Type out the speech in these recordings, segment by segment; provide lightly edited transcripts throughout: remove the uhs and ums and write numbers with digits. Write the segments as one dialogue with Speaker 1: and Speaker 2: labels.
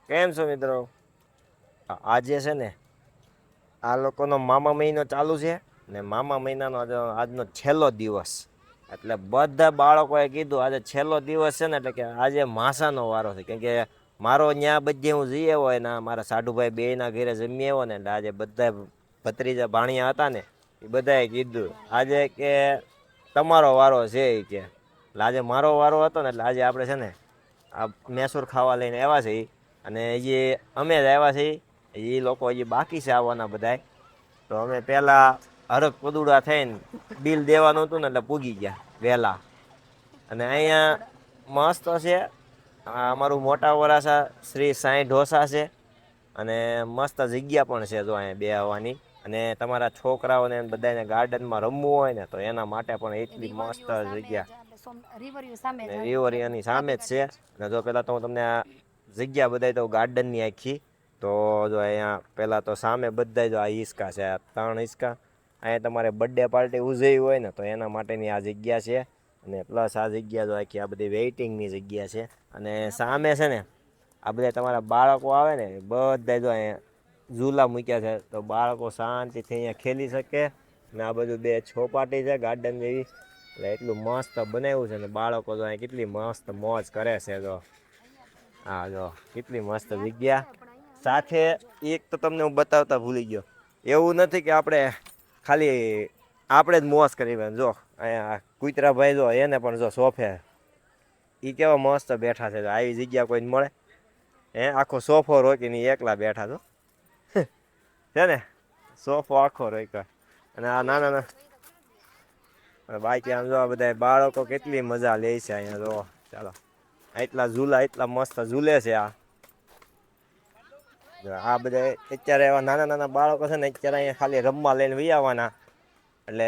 Speaker 1: કેમ છો મિત્રો? આજે છે ને આ લોકોનો મામા મહિનો ચાલુ છે ને મામા મહિનાનો આજનો છેલ્લો દિવસ. એટલે બધા બાળકોએ કીધું આજે છેલ્લો દિવસ છે ને એટલે કે આજે માસાનો વારો છે. કેમ કે મારો ન્યા બધે હું જઈ આવ્યો ને મારા સાઢુભાઈ બેયના ઘરે જમી આવ્યો ને એટલે આજે બધા ભત્રીજા ભાણિયા હતા ને એ બધાએ કીધું આજે કે તમારો વારો છે એ કે. એટલે આજે મારો વારો હતો ને એટલે આજે આપણે છે ને આ મેસૂર ખાવા લઈને આવ્યા છે અને જે અમે જ આવ્યા છીએ એ લોકો હજી બાકી છે આવવાના બધાય. તો અમે પહેલાં હરખ પદુડા થઈને બિલ દેવાનું હતું ને એટલે પૂગી ગયા વહેલા. અને અહીંયા મસ્ત છે અમારું મોટા વરાસા શ્રી સાંઈ ઢોસા છે અને મસ્ત જગ્યા પણ છે જો અહીંયા બે આવવાની. અને તમારા છોકરાઓને બધાને ગાર્ડનમાં રમવું હોય ને તો એના માટે પણ એટલી મસ્ત જગ્યા. રિવરિયાની સામે જ છે. અને જો પહેલાં તો હું તમને આ જગ્યા બધાય તો ગાર્ડનની આખી. તો જો અહીંયા પહેલાં તો સામે બધા જો આ હિંચકા છે, આ 3 હિંચકા. અહીંયા તમારે બર્થડે પાર્ટી ઉજવવી હોય ને તો એના માટેની આ જગ્યા છે. અને પ્લસ આ જગ્યા જો આખી આ બધી વેઇટિંગની જગ્યા છે. અને સામે છે ને આ બધા તમારા બાળકો આવે ને બધા જો અહીંયા ઝૂલા મૂક્યા છે તો બાળકો શાંતિથી અહીંયા ખેલી શકે. ને આ બધું 2 ચોપાટી છે ગાર્ડન જેવી. એટલે એટલું મસ્ત બનાવ્યું છે ને બાળકો જો અહીંયા કેટલી મસ્ત મોજ કરે છે. જો હા જો કેટલી મસ્ત જગ્યા. સાથે એક તો તમને હું બતાવતા ભૂલી ગયો, એવું નથી કે આપણે ખાલી આપણે જ મોજ કરી. જો અહીંયા કુતરા ભાઈ જો એને પણ જો સોફે એ કેવા મસ્ત બેઠા છે. આવી જગ્યા કોઈને મળે આખો સોફો રોકીને એકલા બેઠા છો છે ને, સોફો આખો રોક્યો. અને આ નાના બાકી આમ જો બધા બાળકો કેટલી મજા લે છે અહીંયા. જો ચાલો એટલા ઝૂલા એટલા મસ્ત ઝૂલે છે. આ બધા અત્યારે એવા નાના નાના બાળકો છે ને અત્યારે અહીંયા ખાલી રમવા લઈને વહી આવવાના. એટલે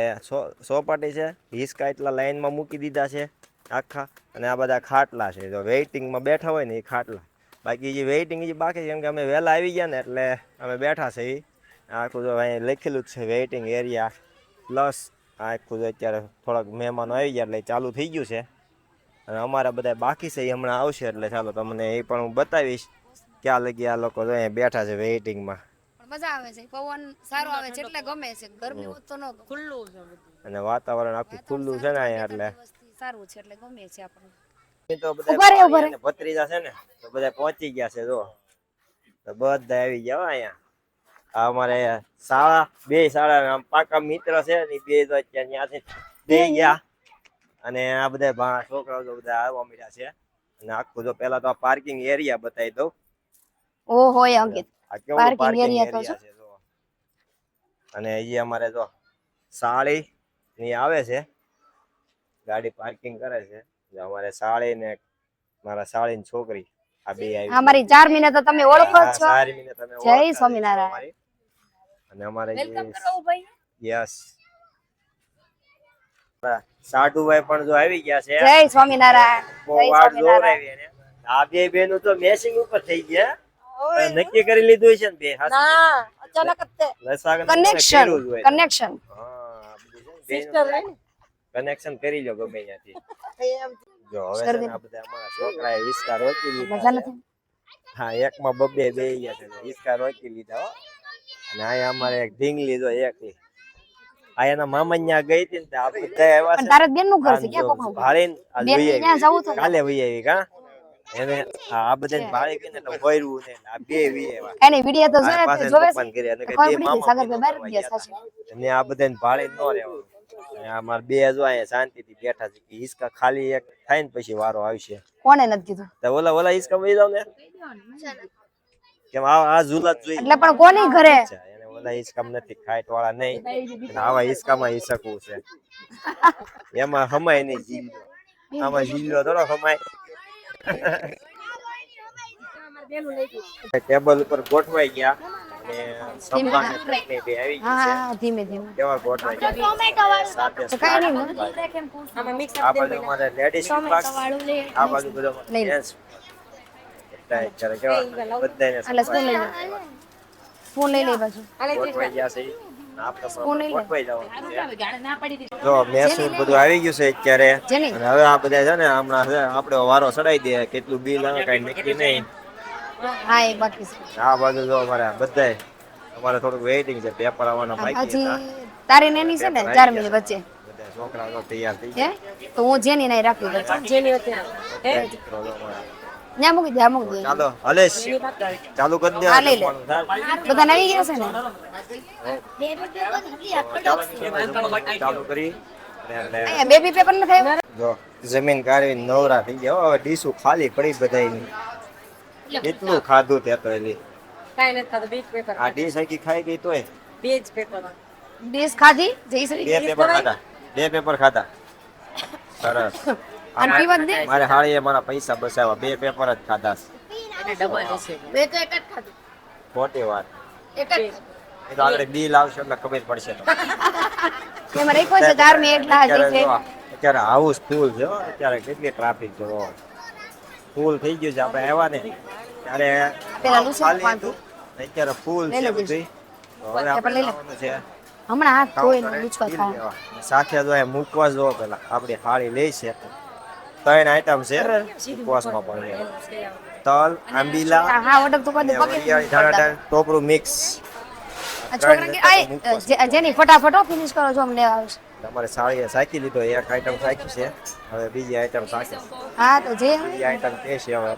Speaker 1: સોપાટી છે, હિંચકા એટલા લાઈનમાં મૂકી દીધા છે આખા. અને આ બધા ખાટલા છે જો વેઇટિંગમાં બેઠા હોય ને એ ખાટલા. બાકી જે વેઇટિંગ જે બાકી કેમ કે અમે વહેલા આવી ગયા ને એટલે અમે બેઠા છે. એ આખું જો અહીંયા લખેલું જ છે વેઇટિંગ એરિયા. પ્લસ આખું જો અત્યારે થોડાક મહેમાનો આવી ગયા એટલે ચાલુ થઈ ગયું છે. અને અમારા બધા બાકી છે એ હમણાં આવશે એટલે ચાલો તમને એ પણ હું બતાવીશ ક્યાં લગી આ લોકો અહીંયા બેઠા છે વેઇટિંગમાં.
Speaker 2: મજા આવે છે, પવન સારો આવે છે એટલે ગમે છે. ગરમી હોત તો ન ખુલ્લું છે
Speaker 1: અને વાતાવરણ આખું ખુલ્લું છે ને અહીંયા એટલે
Speaker 2: સારું છે એટલે ગમે છે આપણને.
Speaker 1: તો બધા ભત્રીજા છે ને તો બધા પહોંચી ગયા છે. જો તો બધા આવી ગયા અહીંયા. આ અમારે શાળા 2 શાળા પાકા મિત્ર છે ને 2 તો અત્યારે ત્યાંથી બે ગયા. અને આ બધા છોકરાઓ તો બધા આવવા મળ્યા છે. અને આખું જો પેલા તો આ પાર્કિંગ એરિયા બતાવી દઉં.
Speaker 2: ઓહો અંકિત
Speaker 1: પાર્કિંગ એરિયા તો છે જો. અને એ અમારે જો સાળી ની આવે છે ગાડી પાર્કિંગ કરે છે. અમારે સાળી ને મારા સાળી ની છોકરી આ બે આવી.
Speaker 2: અમારી 4 મહિના તો તમે ઓળખો છો.
Speaker 1: 4 મહિના તમે
Speaker 2: જય સ્વામિનારાયણ.
Speaker 1: અને અમારે
Speaker 2: વેલકમ કરો ભાઈ.
Speaker 1: યસ સાઢુભાઈ પણ જો આવી ગયા છે.
Speaker 2: જય સ્વામિનારાયણ.
Speaker 1: બહુ વાર જોરાવી. આ બે બેનું તો મેસિંગ ઉપર થઈ ગયા. નક્કી કરી લીધું છે ને બે
Speaker 2: ના અચાનક કનેક્શન
Speaker 1: કનેક્શન કરી લો ગમે ત્યાંથી. જો હવે આ બધા અમારા છોકરાએ હિંચકા રોકી લીધા. હા એકમાં બબ્બે બે ગયા છે હિંચકા રોકી લીધા. અને અહીંયા અમારે એક ઢીંગલી જો એકલી આ એના મામા ત્યાં ગઈ હતી ને આ બધા આવ્યા છે.
Speaker 2: તારા બેન નું ઘર છે ક્યાં કોક
Speaker 1: ભાળીને આ લઈ આવી કાલે વહી આવી કા એને આ બધાને ભાળી ગઈને તો ભર્યું ને આ બે વી આવ્યા.
Speaker 2: એને વિડિયો તો જોવે છે
Speaker 1: અને કે બે મામા સાગર બે ગયા છે ને આ બધાને ભાળી ન રહેવાનું. અને આ માર બે જો અહીંયા શાંતિથી બેઠા છે કે હિંચકા ખાલી એક થાય ને પછી વારો આવશે.
Speaker 2: કોણે નથી કીધું
Speaker 1: તો ઓલા હિંચકા વહી જાવ ને કેમ આ ઝૂલા જોઈ
Speaker 2: એટલે પણ કોની ઘરે
Speaker 1: એને ઓલા હિંચકા નથી ખાઈટ વાળા નહીં. અને આવા હિંચકામાં હિંચકવું છે એમાં હમાય નહીં જીલ્યો. આમાં જીલ્યો થોડો હમાય. ટેબલ ઉપર ગોઠવાઈ ગયા અને સંભાને ચટણી બે આવી ગઈ છે.
Speaker 2: હા ધીમે ધીમે
Speaker 1: કેવા ગોઠવાઈ ગયા સાથે આ બાજુ અમારે લેડીઝ ક્લાસ આ બાજુ બધો જેન્ટ્સ અત્યારે કેવા બધાને
Speaker 2: સ્પૂન લઈ લે બાજુ
Speaker 1: ગોઠવાઈ ગયા છે. ગોઠવાઈ જવાનું જો મેસૂર બધું આવી ગયું છે અત્યારે. અને હવે આ બધા છે ને હમણાં આપણે વારો ચડાવી દે કેટલું બિલ આવે કઈ નક્કી નહીં.
Speaker 2: હા એ બાકી છે
Speaker 1: આ બાજુ જો અમારે બધાય અમારે થોડુંક વેઇટિંગ છે પેપર આવવાના બાકી
Speaker 2: હજી
Speaker 1: હતા
Speaker 2: તારી નેની છે ને 4 મિનિટ વચ્ચે
Speaker 1: બધા છોકરા તો તૈયાર થઈ
Speaker 2: હે તો હું જેની નહીં રાખી દઉં
Speaker 1: ગયા મિત્રો જો અમારા.
Speaker 2: ત્યાં મૂકી દે આ મૂકી દે
Speaker 1: ચાલો હલેશ ચાલુ કરી દે
Speaker 2: હા, લઈ લે. બધા નવી ગયા છે ને
Speaker 1: ચાલુ કરી અને
Speaker 2: અહીંયા બેબી પેપર નથી આવ્યું
Speaker 1: જો જમીન કાઢી નવરા થઈ ગયા હવે ડીશું ખાલી પડી બધાયની કેટલું ખાધું તે તો એલી આ ડીશ આખી ખાઈ ગઈ તોય
Speaker 2: ડીશ ખાધી જયશ્રી
Speaker 1: બે પેપર ખાધા સરસ
Speaker 2: અને પીવા જ દે
Speaker 1: મારે હાળીએ મારા પૈસા બચાવ્યા બે પેપર જ ખાધા
Speaker 2: બે તો એક જ ખાધું
Speaker 1: ખોટી વાત
Speaker 2: એક જ
Speaker 1: એ તો આગળ બિલ આવશે એટલે ખબર પડશે
Speaker 2: એમાં રાખ્યો છે 4 મિનિટ એટલા હજી છે
Speaker 1: અત્યારે હાઉસ ફૂલ છે હો. અત્યારે કેટલી ટ્રાફિક છે હો. ફૂલ થઈ ગયું છે આપણે આવ્યા ને ત્યારે
Speaker 2: પેલા લૂસી
Speaker 1: ખાલી
Speaker 2: નાખવાનું.
Speaker 1: હતું. અત્યારે ફૂલ
Speaker 2: લઈ
Speaker 1: છે
Speaker 2: લો
Speaker 1: બધી તો હવે
Speaker 2: પેપર
Speaker 1: આપણે
Speaker 2: લઈ લો.
Speaker 1: જવાનું છે
Speaker 2: હમણાં હાથ ધોઈને
Speaker 1: કાઉન્ટરે
Speaker 2: લૂછવા
Speaker 1: બિલ
Speaker 2: ખાવા
Speaker 1: લેવા. સાથે જો એ મૂકવા જો પેલા આપણી થાળી લઈ છે 3 આઈટમ છે ઉપવાસમાં પણ છે. તલ આંબીલા
Speaker 2: હા ઓર્ડર તો કરી દે
Speaker 1: અને
Speaker 2: પગે
Speaker 1: વરિયાળી ધાણા ટોપરું મિક્સ
Speaker 2: આ છોકરા કે આય જેની ફટાફટ ફિનિશ કરો છો અમને લેવા આવશે
Speaker 1: તમારે સાડીએ સાકી લીધો એક આઈટમ સાકી છે હવે બીજી આઈટમ સાકી
Speaker 2: હા તો જે
Speaker 1: બીજી આઈટમ કે છે હવે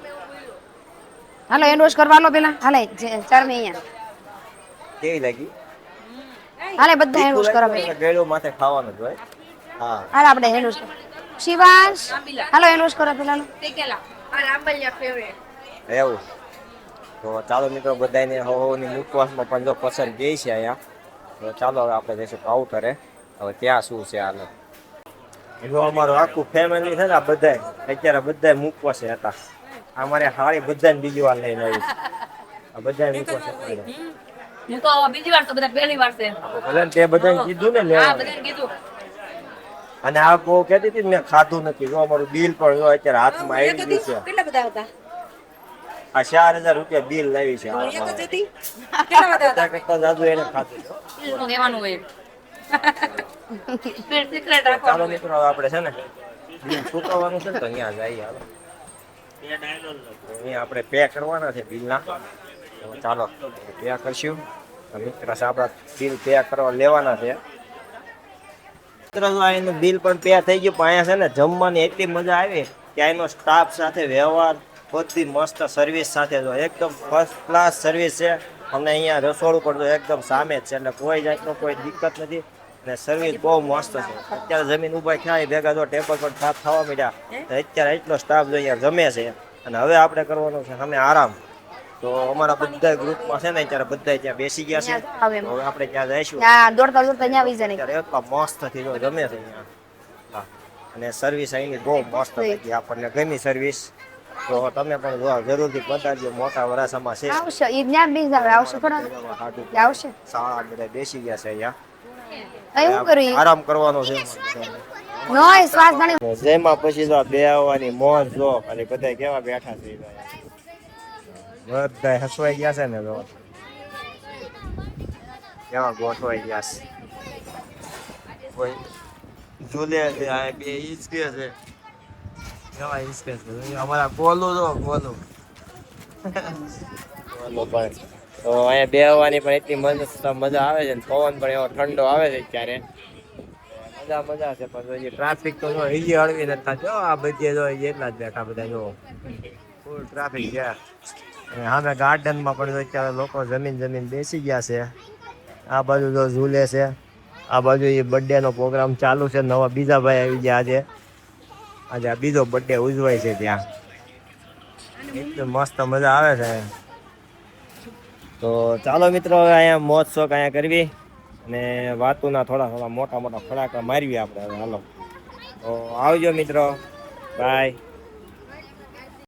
Speaker 2: હાલો હેન્ડ વોશ કરવા લો પેલા હાલે 4 મે અહીંયા
Speaker 1: કેવી લાગી
Speaker 2: હાલે બધા હેન્ડ વોશ કરવા
Speaker 1: એટલે ગળ્યું માથે ખાવાનું જ હોય હા
Speaker 2: હાલ આપણે હેન્ડ વોશ શિવાંશ હાલો હેન્ડ વોશ કરો પેલા લો
Speaker 1: એવું તો ચાલો મિત્રો બધાને હોની મુખવાસમાં પણ જો પસંદ ગઈ છે અહીંયા તો ચાલો હવે આપણે જઈશું કાઉન્ટરે હવે ત્યાં શું છે હાલ જો અમારું આખું ફેમિલી છે ને આ બધાય અત્યારે બધાય મુખવાસે હતા અમારે હારી બધાને બીજી વાર લઈને આવી આ બધાય મુખવાસે હતા.
Speaker 3: હું તો બીજી વાર તો બધા પહેલી વાર છે
Speaker 1: ભલે ને તે બધાને કીધું ને
Speaker 3: હા
Speaker 1: લેવા
Speaker 3: બધાને કીધું
Speaker 1: અને આ બહુ કહેતી હતી ને મેં ખાધું નથી જો અમારું બિલ પણ જો અત્યારે હાથમાં આવી ગયું છે
Speaker 3: કેટલા બધા હતા
Speaker 1: આ 4000 રૂપિયા બિલ લાવી છે આ
Speaker 3: એક જ હતી કેટલા બધા
Speaker 1: બધા કરતા જાજુ એને ખાધું છે.
Speaker 3: હતા કહેવાનું હોય સિક્રેટ
Speaker 1: ચાલો
Speaker 3: રાખવાનું
Speaker 1: મિત્રો હવે આપણે છે ને બિલ ચૂકવવાનું છે ને તો અહીંયા જઈએ હાલો અહીંયા આપણે પે કરવાના છે બિલના તો ચાલો પે કરશું તો મિત્ર આપણા બિલ પે કરવા લેવાના છે મિત્રો જો એનું બિલ પણ પે થઈ ગયું પણ અહીંયા છે ને જમવાની એટલી મજા આવી કે એનો સ્ટાફ સાથે વ્યવહાર બધી મસ્ત સર્વિસ સાથે જો એકદમ ફર્સ્ટ ક્લાસ સર્વિસ છે અમને અહીંયા રસોડું પણ જો એકદમ સામે જ છે એટલે કોઈ જાતનો કોઈ દિક્કત નથી અને સર્વિસ બહુ મસ્ત છે અત્યારે જમીન ઊભા થયા ભેગા જો ટેબલ પર સાફ થવા માંડ્યા તો અત્યારે એટલો સ્ટાફ જો અહીંયા જમે છે અને હવે આપણે કરવાનો છે સામે આરામ તો અમારા બધા ગ્રુપમાં છે ને અત્યારે બધા ત્યાં બેસી ગયા છે
Speaker 2: આવે એમ.
Speaker 1: હવે આપણે ત્યાં જઈશું
Speaker 2: ત્યાં દોડતા દોડતા અહીંયા આવી જાય
Speaker 1: અત્યારે એટલા મસ્ત થી જો જમે છે અહીંયા હા અને સર્વિસ અહીંની બહુ મસ્ત લાગી આપણને ગમી સર્વિસ તો તમે પણ જો જરૂરથી બતાવજો મોટા વરાસામાં છે
Speaker 2: આવશે ઈ જ્ઞાન બીજ આવે આવશે થોડા આવશે
Speaker 1: શાળા બધા બેસી ગયા છે અહીંયા
Speaker 2: અહીં હું કરું
Speaker 1: આરામ કરવાનો છે
Speaker 2: નોય શ્વાસ ઘણી
Speaker 1: જેમાં પછી જો બે આવવાની મોજ જો ખાલી બધા કેવા બેઠા છે બધા હસવાઈ ગયા છે ને જો કેવા ગોઠવાઈ ગયા છે કોઈ ઝૂલે છે આ બે હિંચકે છે કેવા હિંચકે છે અમારા ગોલું જો ગોલું ગોલું પણ તો અહીંયા બેહવાની પણ એટલી મજા આવે છે ને પવન પણ એવો ઠંડો આવે છે ત્યારે મજા છે પણ હજી ટ્રાફિક તો જો હજી હળવી નથી થતી હો. આ બધી જો એટલા જ બેઠા બધા જો ફૂલ ટ્રાફિક છે અને સામે ગાર્ડનમાં પણ જો અત્યારે લોકો જમીન બેસી ગયા છે આ બાજુ જો ઝૂલે છે આ બાજુ એ બર્થડે નો પ્રોગ્રામ ચાલુ છે નવા બીજા ભાઈ આવી ગયા આજે આ બીજો બર્થડે ઉજવાય છે ત્યાં એકદમ મસ્ત મજા આવે છે તો ચાલો મિત્રો હવે અહીંયા મોજ શોખ અહીંયા કરવી અને વાતુના થોડા મોટા ફડાકા મારવી આપણે હવે હાલો તો આવજો મિત્રો બાય